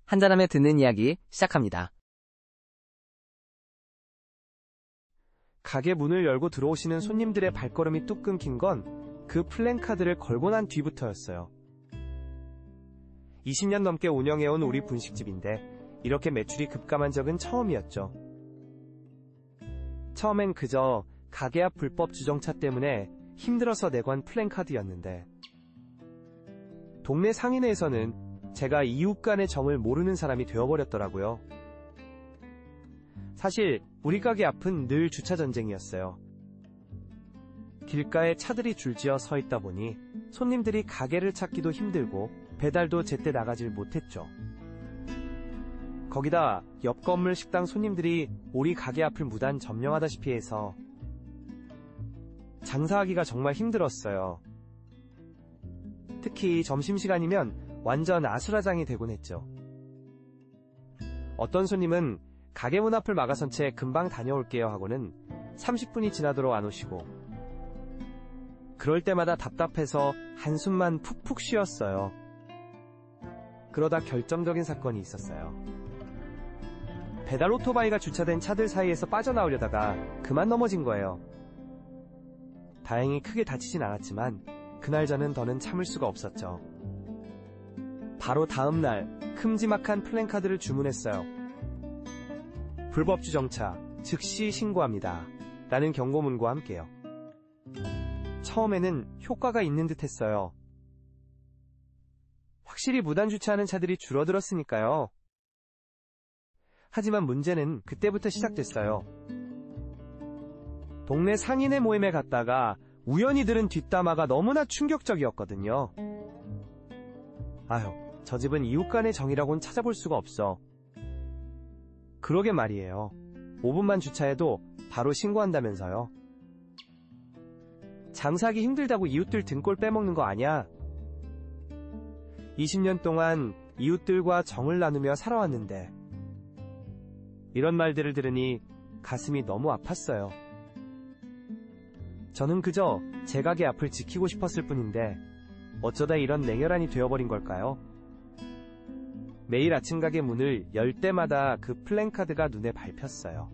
한잔하며 듣는 이야기 시작합니다. 가게 문을 열고 들어오시는 손님들의 발걸음이 뚝 끊긴 건 그 플랜카드를 걸고 난 뒤부터였어요. 20년 넘게 운영해온 우리 분식집인데 이렇게 매출이 급감한 적은 처음이었죠. 처음엔 그저 가게 앞 불법 주정차 때문에 힘들어서 내관 플랜카드였는데 동네 상인회에서는 제가 이웃 간의 정을 모르는 사람이 되어버렸더라고요. 사실 우리 가게 앞은 늘 주차 전쟁이었어요. 길가에 차들이 줄지어 서 있다 보니 손님들이 가게를 찾기도 힘들고 배달도 제때 나가질 못했죠. 거기다 옆 건물 식당 손님들이 우리 가게 앞을 무단 점령하다시피 해서 장사하기가 정말 힘들었어요. 특히 점심시간이면 완전 아수라장이 되곤 했죠. 어떤 손님은 가게 문 앞을 막아선 채 금방 다녀올게요 하고는 30분이 지나도록 안 오시고 그럴 때마다 답답해서 한숨만 푹푹 쉬었어요. 그러다 결정적인 사건이 있었어요. 배달 오토바이가 주차된 차들 사이에서 빠져나오려다가 그만 넘어진 거예요. 다행히 크게 다치진 않았지만 그날 저는 더는 참을 수가 없었죠. 바로 다음날 큼지막한 플랜카드를 주문했어요. 불법 주정차, 즉시 신고합니다. 라는 경고문과 함께요. 처음에는 효과가 있는 듯 했어요. 확실히 무단 주차하는 차들이 줄어들었으니까요. 하지만 문제는 그때부터 시작됐어요. 동네 상인회 모임에 갔다가 우연히 들은 뒷담화가 너무나 충격적이었거든요. 아휴, 저 집은 이웃 간의 정이라고는 찾아볼 수가 없어. 그러게 말이에요. 5분만 주차해도 바로 신고한다면서요. 장사하기 힘들다고 이웃들 등골 빼먹는 거 아냐? 20년 동안 이웃들과 정을 나누며 살아왔는데 이런 말들을 들으니 가슴이 너무 아팠어요. 저는 그저 제 가게 앞을 지키고 싶었을 뿐인데 어쩌다 이런 냉혈한이 되어버린 걸까요? 매일 아침 가게 문을 열 때마다 그 플랜카드가 눈에 밟혔어요.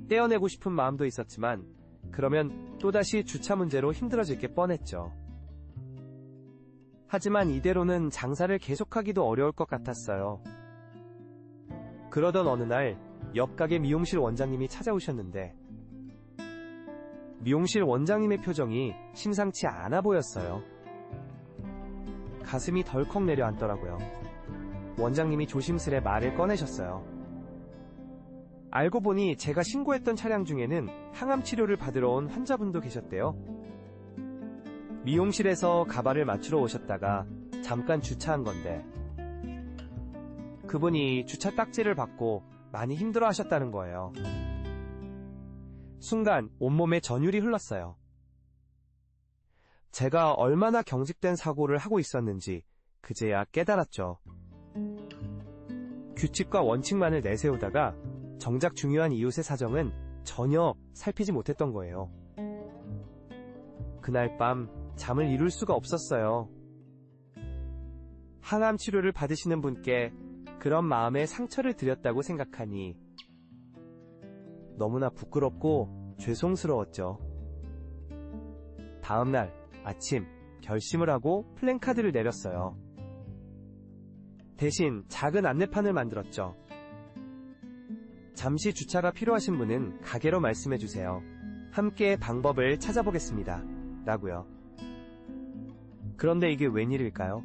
떼어내고 싶은 마음도 있었지만 그러면 또다시 주차 문제로 힘들어질 게 뻔했죠. 하지만 이대로는 장사를 계속하기도 어려울 것 같았어요. 그러던 어느 날 옆 가게 미용실 원장님이 찾아오셨는데 미용실 원장님의 표정이 심상치 않아 보였어요. 가슴이 덜컥 내려앉더라고요. 원장님이 조심스레 말을 꺼내셨어요. 알고 보니 제가 신고했던 차량 중에는 항암 치료를 받으러 온 환자분도 계셨대요. 미용실에서 가발을 맞추러 오셨다가 잠깐 주차한 건데 그분이 주차 딱지를 받고 많이 힘들어 하셨다는 거예요. 순간 온몸에 전율이 흘렀어요. 제가 얼마나 경직된 사고를 하고 있었는지 그제야 깨달았죠. 규칙과 원칙만을 내세우다가 정작 중요한 이웃의 사정은 전혀 살피지 못했던 거예요. 그날 밤 잠을 이룰 수가 없었어요. 항암 치료를 받으시는 분께 그런 마음에 상처를 드렸다고 생각하니 너무나 부끄럽고 죄송스러웠죠. 다음날 아침 결심을 하고 플랜카드를 내렸어요. 대신 작은 안내판을 만들었죠. 잠시 주차가 필요하신 분은 가게로 말씀해주세요. 함께 방법을 찾아보겠습니다. 라고요. 그런데 이게 웬일일까요?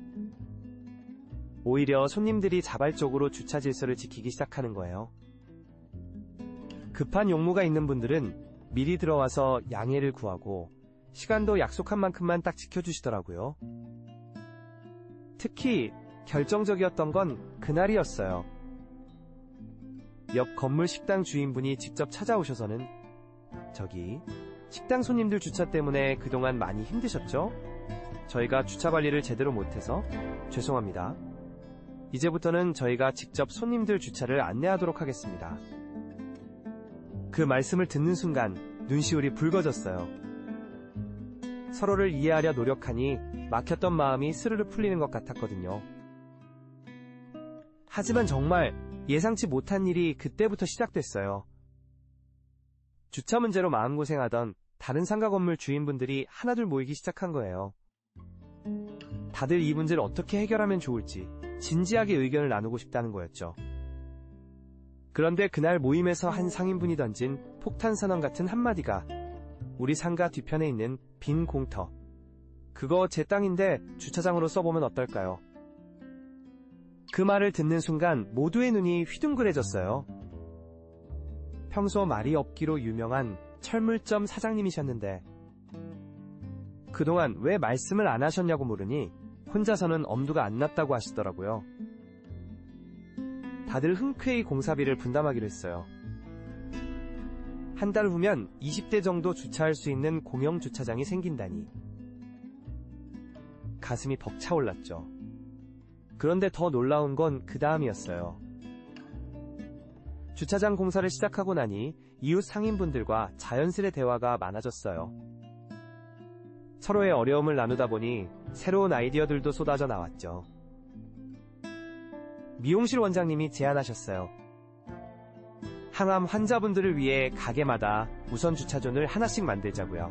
오히려 손님들이 자발적으로 주차 질서를 지키기 시작하는 거예요. 급한 용무가 있는 분들은 미리 들어와서 양해를 구하고 시간도 약속한 만큼만 딱 지켜주시더라고요. 특히 결정적이었던 건 그날이었어요. 옆 건물 식당 주인분이 직접 찾아오셔서는 저기 식당 손님들 주차 때문에 그동안 많이 힘드셨죠? 저희가 주차 관리를 제대로 못해서 죄송합니다. 이제부터는 저희가 직접 손님들 주차를 안내하도록 하겠습니다. 그 말씀을 듣는 순간 눈시울이 붉어졌어요. 서로를 이해하려 노력하니 막혔던 마음이 스르르 풀리는 것 같았거든요. 하지만 정말 예상치 못한 일이 그때부터 시작됐어요. 주차 문제로 마음고생하던 다른 상가 건물 주인분들이 하나둘 모이기 시작한 거예요. 다들 이 문제를 어떻게 해결하면 좋을지 진지하게 의견을 나누고 싶다는 거였죠. 그런데 그날 모임에서 한 상인분이 던진 폭탄선언 같은 한마디가 우리 상가 뒤편에 있는 빈 공터, 그거 제 땅인데 주차장으로 써보면 어떨까요? 그 말을 듣는 순간 모두의 눈이 휘둥그레졌어요. 평소 말이 없기로 유명한 철물점 사장님이셨는데 그동안 왜 말씀을 안 하셨냐고 물으니 혼자서는 엄두가 안 났다고 하시더라고요. 다들 흔쾌히 공사비를 분담하기로 했어요. 한 달 후면 20대 정도 주차할 수 있는 공영 주차장이 생긴다니. 가슴이 벅차올랐죠. 그런데 더 놀라운 건 그 다음이었어요. 주차장 공사를 시작하고 나니 이웃 상인분들과 자연스레 대화가 많아졌어요. 서로의 어려움을 나누다 보니 새로운 아이디어들도 쏟아져 나왔죠. 미용실 원장님이 제안하셨어요. 항암 환자분들을 위해 가게마다 우선 주차존을 하나씩 만들자고요.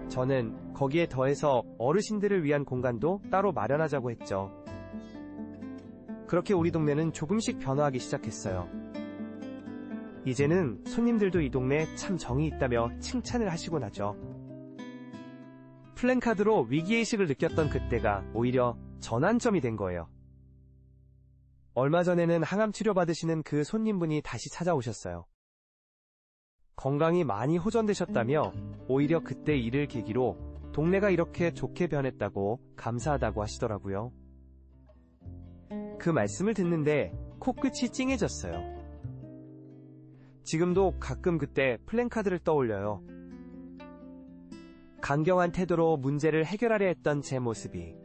저는 거기에 더해서 어르신들을 위한 공간도 따로 마련하자고 했죠. 그렇게 우리 동네는 조금씩 변화하기 시작했어요. 이제는 손님들도 이 동네에 참 정이 있다며 칭찬을 하시곤 하죠. 플랜카드로 위기의식을 느꼈던 그때가 오히려 전환점이 된 거예요. 얼마 전에는 항암 치료받으시는 그 손님분이 다시 찾아오셨어요. 건강이 많이 호전되셨다며 오히려 그때 일을 계기로 동네가 이렇게 좋게 변했다고 감사하다고 하시더라고요. 그 말씀을 듣는데 코끝이 찡해졌어요. 지금도 가끔 그때 플랜카드를 떠올려요. 강경한 태도로 문제를 해결하려 했던 제 모습이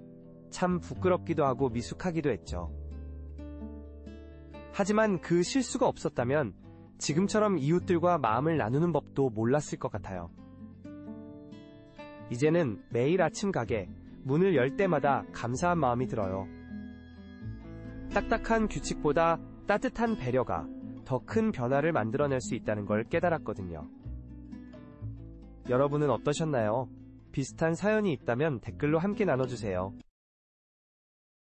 참 부끄럽기도 하고 미숙하기도 했죠. 하지만 그 실수가 없었다면 지금처럼 이웃들과 마음을 나누는 법도 몰랐을 것 같아요. 이제는 매일 아침 가게 문을 열 때마다 감사한 마음이 들어요. 딱딱한 규칙보다 따뜻한 배려가 더 큰 변화를 만들어낼 수 있다는 걸 깨달았거든요. 여러분은 어떠셨나요? 비슷한 사연이 있다면 댓글로 함께 나눠주세요.